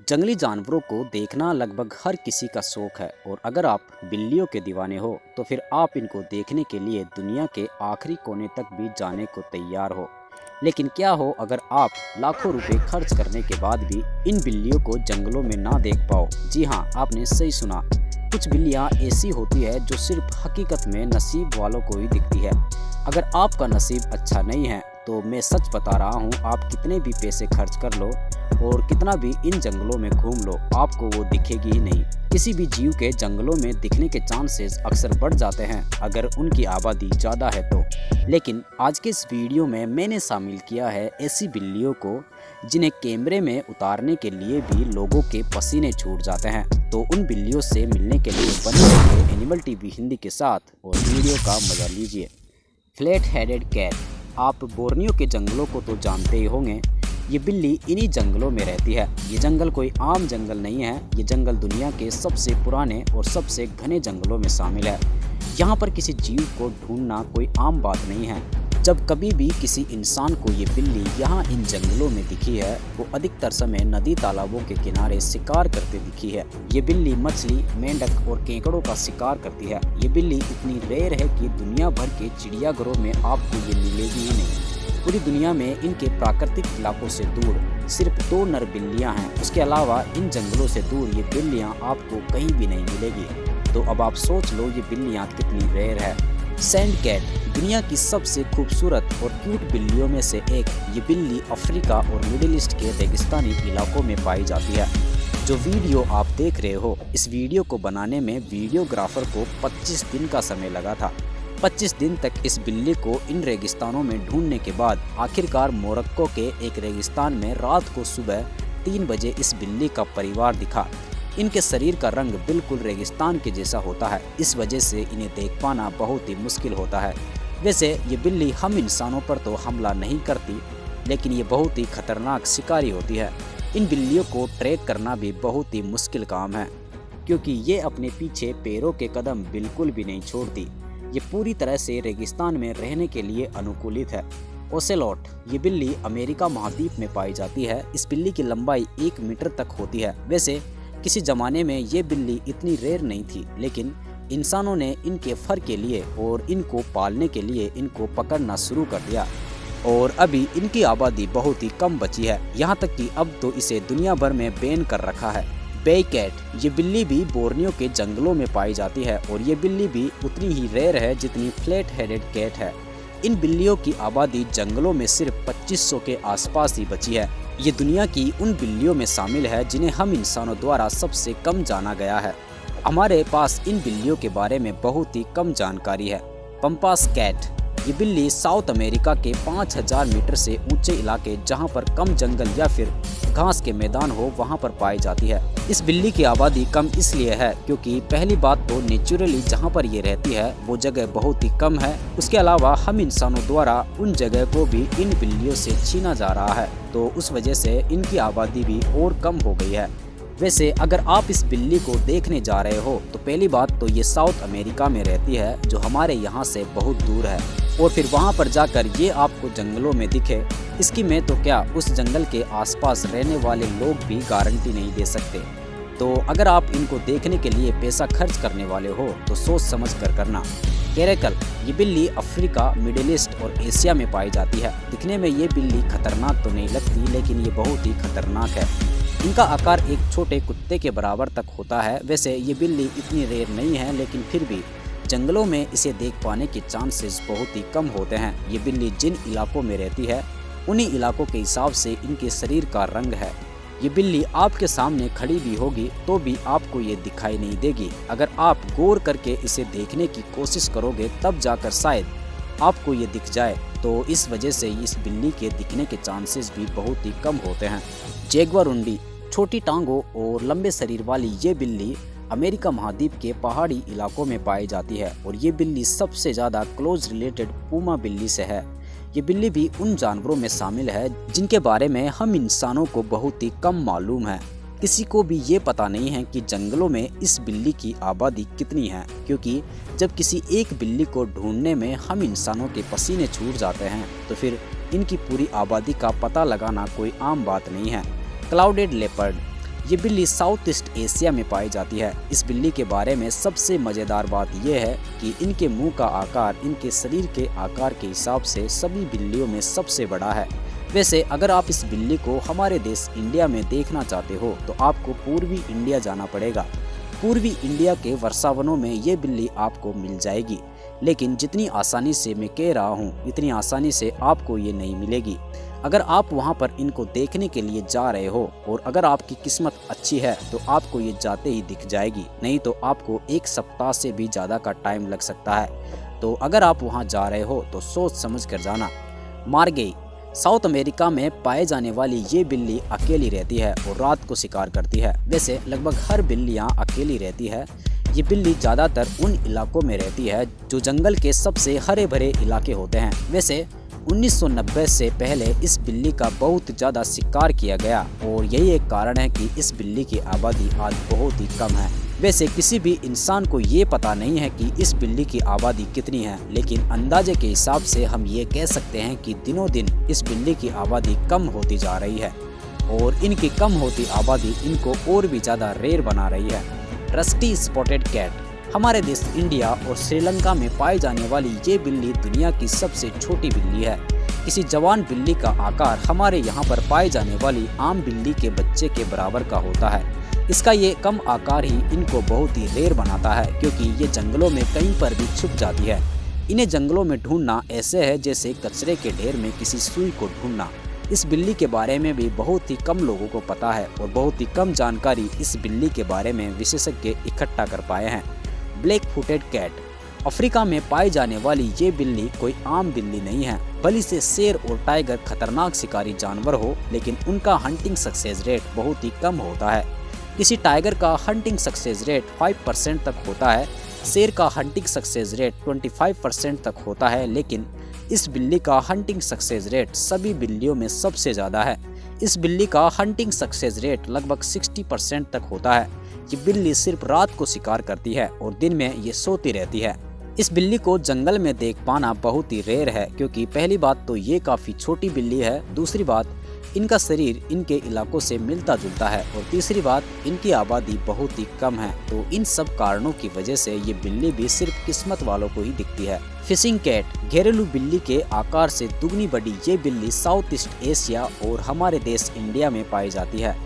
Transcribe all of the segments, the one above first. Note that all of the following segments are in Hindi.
जंगली जानवरों को देखना लगभग हर किसी का शौक है और अगर आप बिल्लियों के दीवाने हो तो फिर आप इनको देखने के लिए दुनिया के आखिरी कोने तक भी जाने को तैयार हो। लेकिन क्या हो अगर आप लाखों रुपए खर्च करने के बाद भी इन बिल्लियों को जंगलों में ना देख पाओ। जी हाँ, आपने सही सुना। कुछ बिल्लियाँ ऐसी होती है जो सिर्फ हकीकत में नसीब वालों को ही दिखती है। अगर आपका नसीब अच्छा नहीं है तो मैं सच बता रहा हूँ, आप कितने भी पैसे खर्च कर लो और कितना भी इन जंगलों में घूम लो, आपको वो दिखेगी ही नहीं। किसी भी जीव के जंगलों में दिखने के चांसेस अक्सर बढ़ जाते हैं अगर उनकी आबादी ज़्यादा है तो। लेकिन आज के इस वीडियो में मैंने शामिल किया है ऐसी बिल्लियों को जिन्हें कैमरे में उतारने के लिए भी लोगों के पसीने छूट जाते हैं। तो उन बिल्लियों से मिलने के लिए बने रहिए एनिमल टीवी हिंदी के साथ और वीडियो का मजा लीजिए। Flat headed cat. आप बोर्नियो के जंगलों को तो जानते ही होंगे। ये बिल्ली इन्हीं जंगलों में रहती है। ये जंगल कोई आम जंगल नहीं है, ये जंगल दुनिया के सबसे पुराने और सबसे घने जंगलों में शामिल है। यहाँ पर किसी जीव को ढूंढना कोई आम बात नहीं है। जब कभी भी किसी इंसान को ये बिल्ली यहाँ इन जंगलों में दिखी है, वो अधिकतर समय नदी तालाबों के किनारे शिकार करते दिखी है। ये बिल्ली मछली, मेंढक और केकड़ों का शिकार करती है। ये बिल्ली इतनी रेयर है कि दुनिया भर के चिड़ियाघरों में आपको ये मिलेगी ही नहीं। पूरी दुनिया में इनके प्राकृतिक इलाकों से दूर सिर्फ 2 नर बिल्लियाँ हैं। उसके अलावा इन जंगलों से दूर ये बिल्लियाँ आपको कहीं भी नहीं मिलेगी। तो अब आप सोच लो ये बिल्लियाँ कितनी रेयर है। Sand cat. दुनिया की सबसे खूबसूरत और क्यूट बिल्लियों में से एक ये बिल्ली अफ्रीका और मिडिल ईस्ट के रेगिस्तानी इलाकों में पाई जाती है। जो वीडियो आप देख रहे हो, इस वीडियो को बनाने में वीडियोग्राफर को 25 दिन का समय लगा था। 25 दिन तक इस बिल्ली को इन रेगिस्तानों में ढूंढने के बाद आखिरकार मोरक्को के एक रेगिस्तान में रात को सुबह 3 बजे इस बिल्ली का परिवार दिखा। इनके शरीर का रंग बिल्कुल रेगिस्तान के जैसा होता है, इस वजह से इन्हें देख पाना बहुत ही मुश्किल होता है। वैसे ये बिल्ली हम इंसानों पर तो हमला नहीं करती, लेकिन ये बहुत ही खतरनाक शिकारी होती है। इन बिल्लियों को ट्रैक करना भी बहुत ही मुश्किल काम है, क्योंकि ये अपने पीछे पैरों के कदम बिल्कुल भी नहीं छोड़ती। ये पूरी तरह से रेगिस्तान में रहने के लिए अनुकूलित है। ओसेलोट। ये बिल्ली अमेरिका महाद्वीप में पाई जाती है। इस बिल्ली की लंबाई 1 मीटर तक होती है। वैसे किसी जमाने में ये बिल्ली इतनी रेयर नहीं थी, लेकिन इंसानों ने इनके फर के लिए और इनको पालने के लिए इनको पकड़ना शुरू कर दिया और अभी इनकी आबादी बहुत ही कम बची है। यहाँ तक कि अब तो इसे दुनिया भर में बैन कर रखा है। बे कैट। ये बिल्ली भी बोर्नियो के जंगलों में पाई जाती है और ये बिल्ली भी उतनी ही रेयर है जितनी फ्लैट हेडेड कैट है। इन बिल्लियों की आबादी जंगलों में सिर्फ 2500 के आसपास ही बची है। ये दुनिया की उन बिल्लियों में शामिल है जिन्हें हम इंसानों द्वारा सबसे कम जाना गया है। हमारे पास इन बिल्लियों के बारे में बहुत ही कम जानकारी है। Pampas cat. ये बिल्ली साउथ अमेरिका के 5000 मीटर से ऊंचे इलाके जहां पर कम जंगल या फिर घास के मैदान हो वहां पर पाई जाती है। इस बिल्ली की आबादी कम इसलिए है क्योंकि पहली बात तो नेचुरली जहां पर ये रहती है वो जगह बहुत ही कम है। उसके अलावा हम इंसानों द्वारा उन जगह को भी इन बिल्लियों से छीना जा रहा है, तो उस वजह से इनकी आबादी भी और कम हो गई है। वैसे अगर आप इस बिल्ली को देखने जा रहे हो तो पहली बात तो ये साउथ अमेरिका में रहती है, जो हमारे यहाँ से बहुत दूर है, और फिर वहाँ पर जाकर ये आपको जंगलों में दिखे, इसकी मैं तो क्या उस जंगल के आसपास रहने वाले लोग भी गारंटी नहीं दे सकते। तो अगर आप इनको देखने के लिए पैसा खर्च करने वाले हो तो सोच समझ कर करना। कैरेकल। ये बिल्ली अफ्रीका, मिडिल ईस्ट और एशिया में पाई जाती है। दिखने में ये बिल्ली खतरनाक तो नहीं लगती, लेकिन ये बहुत ही खतरनाक है। इनका आकार एक छोटे कुत्ते के बराबर तक होता है। वैसे ये बिल्ली इतनी रेयर नहीं है, लेकिन फिर भी जंगलों में इसे देख पाने के चांसेस बहुत ही कम होते हैं। ये बिल्ली जिन इलाकों में रहती है उन्हीं इलाकों के हिसाब से इनके शरीर का रंग है। ये बिल्ली आपके सामने खड़ी भी होगी तो भी आपको ये दिखाई नहीं देगी। अगर आप गौर करके इसे देखने की कोशिश करोगे तब जाकर शायद आपको ये दिख जाए। तो इस वजह से इस बिल्ली के दिखने के चांसेस भी बहुत ही कम होते हैं। जैगुआरुंडी। छोटी टांगों और लंबे शरीर वाली ये बिल्ली अमेरिका महाद्वीप के पहाड़ी इलाकों में पाई जाती है और ये बिल्ली सबसे ज़्यादा क्लोज रिलेटेड पूमा बिल्ली से है। ये बिल्ली भी उन जानवरों में शामिल है जिनके बारे में हम इंसानों को बहुत ही कम मालूम है। किसी को भी ये पता नहीं है कि जंगलों में इस बिल्ली की आबादी कितनी है, क्योंकि जब किसी एक बिल्ली को ढूंढने में हम इंसानों के पसीने छूट जाते हैं तो फिर इनकी पूरी आबादी का पता लगाना कोई आम बात नहीं है। Clouded leopard. ये बिल्ली साउथ ईस्ट एशिया में पाई जाती है। इस बिल्ली के बारे में सबसे मज़ेदार बात यह है कि इनके मुंह का आकार इनके शरीर के आकार के हिसाब से सभी बिल्लियों में सबसे बड़ा है। वैसे अगर आप इस बिल्ली को हमारे देश इंडिया में देखना चाहते हो तो आपको पूर्वी इंडिया जाना पड़ेगा। पूर्वी इंडिया के वर्षावनों में ये बिल्ली आपको मिल जाएगी, लेकिन जितनी आसानी से मैं कह रहा हूँ इतनी आसानी से आपको ये नहीं मिलेगी। अगर आप वहाँ पर इनको देखने के लिए जा रहे हो और अगर आपकी किस्मत अच्छी है तो आपको ये जाते ही दिख जाएगी, नहीं तो आपको 1 सप्ताह से भी ज़्यादा का टाइम लग सकता है। तो अगर आप वहाँ जा रहे हो तो सोच समझ कर जाना। मार्गेई साउथ अमेरिका में पाए जाने वाली ये बिल्ली अकेली रहती है और रात को शिकार करती है। वैसे लगभग हर बिल्ली यहाँ अकेली रहती है। ये बिल्ली ज़्यादातर उन इलाकों में रहती है जो जंगल के सबसे हरे भरे इलाके होते हैं। वैसे 1990 से पहले इस बिल्ली का बहुत ज़्यादा शिकार किया गया और यही एक कारण है कि इस बिल्ली की आबादी आज बहुत ही कम है। वैसे किसी भी इंसान को ये पता नहीं है कि इस बिल्ली की आबादी कितनी है, लेकिन अंदाजे के हिसाब से हम ये कह सकते हैं कि दिनों दिन इस बिल्ली की आबादी कम होती जा रही है और इनकी कम होती आबादी इनको और भी ज़्यादा रेयर बना रही है। रस्टी स्पॉटेड कैट हमारे देश इंडिया और श्रीलंका में पाई जाने वाली ये बिल्ली दुनिया की सबसे छोटी बिल्ली है। किसी जवान बिल्ली का आकार हमारे यहाँ पर पाई जाने वाली आम बिल्ली के बच्चे के बराबर का होता है। इसका ये कम आकार ही इनको बहुत ही रेयर बनाता है, क्योंकि ये जंगलों में कहीं पर भी छुप जाती है। इन्हें जंगलों में ढूंढना ऐसे है जैसे कचरे के ढेर में किसी सुई को ढूंढना। इस बिल्ली के बारे में भी बहुत ही कम लोगों को पता है और बहुत ही कम जानकारी इस बिल्ली के बारे में विशेषज्ञ इकट्ठा कर पाए हैं। ब्लैक फुटेड कैट अफ्रीका में पाई जाने वाली ये बिल्ली कोई आम बिल्ली नहीं है। भले से शेर और टाइगर खतरनाक शिकारी जानवर हो, लेकिन उनका हंटिंग सक्सेस रेट बहुत ही कम होता है। किसी टाइगर का हंटिंग सक्सेस रेट 5% तक होता है, शेर का हंटिंग सक्सेस रेट 25% तक होता है, लेकिन इस बिल्ली का हंटिंग सक्सेस रेट सभी बिल्लियों में सबसे ज़्यादा है। इस बिल्ली का हंटिंग सक्सेस रेट लगभग 60% तक होता है। ये बिल्ली सिर्फ रात को शिकार करती है और दिन में ये सोती रहती है। इस बिल्ली को जंगल में देख पाना बहुत ही रेयर है, क्योंकि पहली बात तो ये काफ़ी छोटी बिल्ली है, दूसरी बात इनका शरीर इनके इलाकों से मिलता जुलता है और तीसरी बात इनकी आबादी बहुत ही कम है। तो इन सब कारणों की वजह से ये बिल्ली भी सिर्फ किस्मत वालों को ही दिखती है। फिशिंग कैट घरेलू बिल्ली के आकार से दुगनी बड़ी ये बिल्ली साउथ ईस्ट एशिया और हमारे देश इंडिया में पाई जाती है।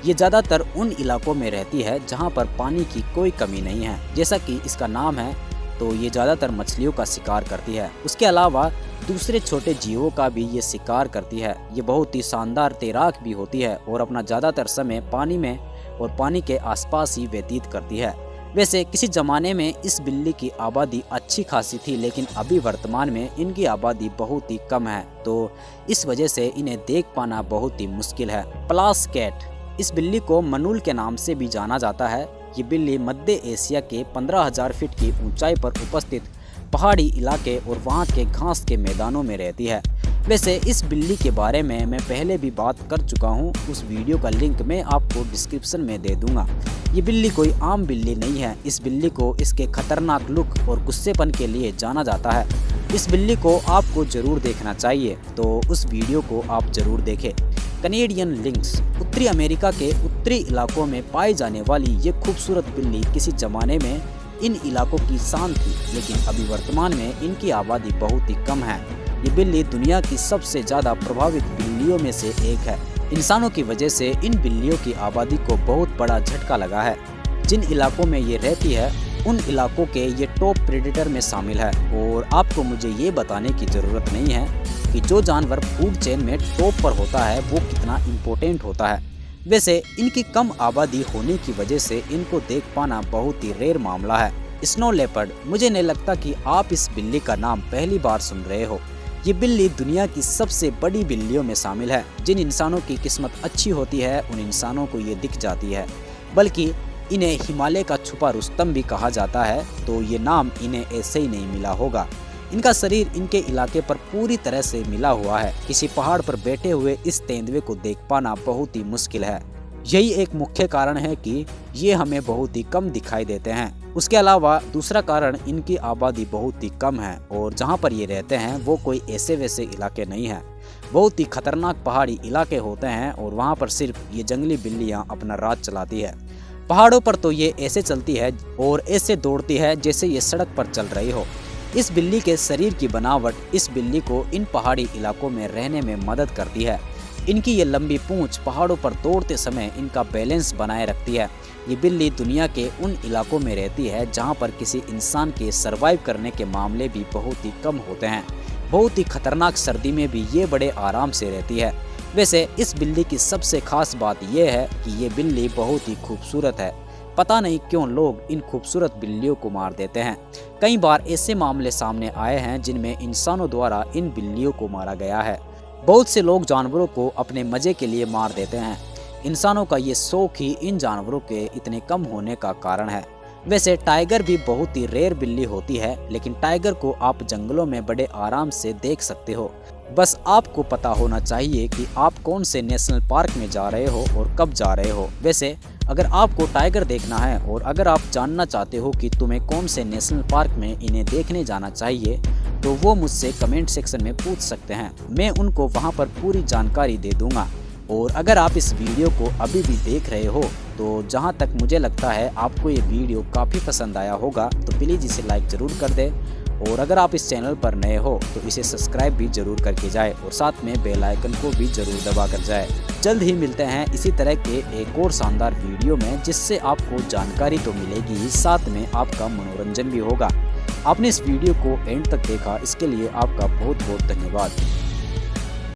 ये ज़्यादातर उन इलाकों में रहती है जहाँ पर पानी की कोई कमी नहीं है। जैसा कि इसका नाम है, तो ये ज़्यादातर मछलियों का शिकार करती है। उसके अलावा दूसरे छोटे जीवों का भी ये शिकार करती है। ये बहुत ही शानदार तैराक भी होती है और अपना ज़्यादातर समय पानी में और पानी के आसपास ही व्यतीत करती है। वैसे किसी ज़माने में इस बिल्ली की आबादी अच्छी खासी थी, लेकिन अभी वर्तमान में इनकी आबादी बहुत ही कम है, तो इस वजह से इन्हें देख पाना बहुत ही मुश्किल है। प्लास कैट इस बिल्ली को मनुल के नाम से भी जाना जाता है। ये बिल्ली मध्य एशिया के 15,000 फीट की ऊंचाई पर उपस्थित पहाड़ी इलाके और वहाँ के घास के मैदानों में रहती है। वैसे इस बिल्ली के बारे में मैं पहले भी बात कर चुका हूँ, उस वीडियो का लिंक मैं आपको डिस्क्रिप्शन में दे दूँगा। ये बिल्ली कोई आम बिल्ली नहीं है। इस बिल्ली को इसके खतरनाक लुक और गुस्सेपन के लिए जाना जाता है। इस बिल्ली को आपको ज़रूर देखना चाहिए, तो उस वीडियो को आप ज़रूर देखें। कैनेडियन लिंक्स उत्तरी अमेरिका के उत्तरी इलाकों में पाई जाने वाली ये खूबसूरत बिल्ली किसी ज़माने में इन इलाकों की शान थी, लेकिन अभी वर्तमान में इनकी आबादी बहुत ही कम है। ये बिल्ली दुनिया की सबसे ज़्यादा प्रभावित बिल्लियों में से एक है। इंसानों की वजह से इन बिल्लियों की आबादी को बहुत बड़ा झटका लगा है। जिन इलाकों में ये रहती है उन इलाकों के ये टॉप प्रेडेटर में शामिल है और आपको मुझे ये बताने की ज़रूरत नहीं है कि जो जानवर फूड चेन में टॉप पर होता है वो कितना इम्पोर्टेंट होता है। वैसे इनकी कम आबादी होने की वजह से इनको देख पाना बहुत ही रेयर मामला है। स्नो लेपर्ड, मुझे नहीं लगता कि आप इस बिल्ली का नाम पहली बार सुन रहे हो। ये बिल्ली दुनिया की सबसे बड़ी बिल्लियों में शामिल है। जिन इंसानों की किस्मत अच्छी होती है उन इंसानों को ये दिख जाती है, बल्कि इन्हें हिमालय का छुपा रुस्तम भी कहा जाता है, तो ये नाम इन्हें ऐसे ही नहीं मिला होगा। इनका शरीर इनके इलाके पर पूरी तरह से मिला हुआ है। किसी पहाड़ पर बैठे हुए इस तेंदुए को देख पाना बहुत ही मुश्किल है। यही एक मुख्य कारण है कि ये हमें बहुत ही कम दिखाई देते हैं। उसके अलावा दूसरा कारण इनकी आबादी बहुत ही कम है और जहाँ पर ये रहते हैं वो कोई ऐसे वैसे इलाके नहीं हैं। बहुत ही खतरनाक पहाड़ी इलाके होते हैं और वहाँ पर सिर्फ ये जंगली बिल्लियाँ अपना राज चलाती है। पहाड़ों पर तो ये ऐसे चलती है और ऐसे दौड़ती है जैसे ये सड़क पर चल रही हो। इस बिल्ली के शरीर की बनावट इस बिल्ली को इन पहाड़ी इलाकों में रहने में मदद करती है। इनकी ये लंबी पूंछ पहाड़ों पर दौड़ते समय इनका बैलेंस बनाए रखती है। ये बिल्ली दुनिया के उन इलाकों में रहती है जहां पर किसी इंसान के सरवाइव करने के मामले भी बहुत ही कम होते हैं। बहुत ही खतरनाक सर्दी में भी ये बड़े आराम से रहती है। वैसे इस बिल्ली की सबसे खास बात यह है कि ये बिल्ली बहुत ही खूबसूरत है। पता नहीं क्यों लोग इन खूबसूरत बिल्लियों को मार देते हैं। कई बार ऐसे मामले सामने आए हैं जिनमें इंसानों द्वारा इन बिल्लियों को मारा गया है। बहुत से लोग जानवरों को अपने मजे के लिए मार देते हैं। इंसानों का ये शौक ही इन जानवरों के इतने कम होने का कारण है। वैसे टाइगर भी बहुत ही रेयर बिल्ली होती है, लेकिन टाइगर को आप जंगलों में बड़े आराम से देख सकते हो। बस आपको पता होना चाहिए कि आप कौन से नेशनल पार्क में जा रहे हो और कब जा रहे हो। वैसे अगर आपको टाइगर देखना है और अगर आप जानना चाहते हो कि तुम्हें कौन से नेशनल पार्क में इन्हें देखने जाना चाहिए, तो वो मुझसे कमेंट सेक्शन में पूछ सकते हैं। मैं उनको वहाँ पर पूरी जानकारी दे दूँगा। और अगर आप इस वीडियो को अभी भी देख रहे हो तो जहाँ तक मुझे लगता है आपको ये वीडियो काफ़ी पसंद आया होगा, तो प्लीज़ इसे लाइक ज़रूर कर दें। और अगर आप इस चैनल पर नए हो तो इसे सब्सक्राइब भी ज़रूर करके जाए और साथ में बेल आइकन को भी ज़रूर दबा कर जाए। जल्द ही मिलते हैं इसी तरह के एक और शानदार वीडियो में, जिससे आपको जानकारी तो मिलेगी ही, साथ में आपका मनोरंजन भी होगा। आपने इस वीडियो को एंड तक देखा, इसके लिए आपका बहुत बहुत धन्यवाद।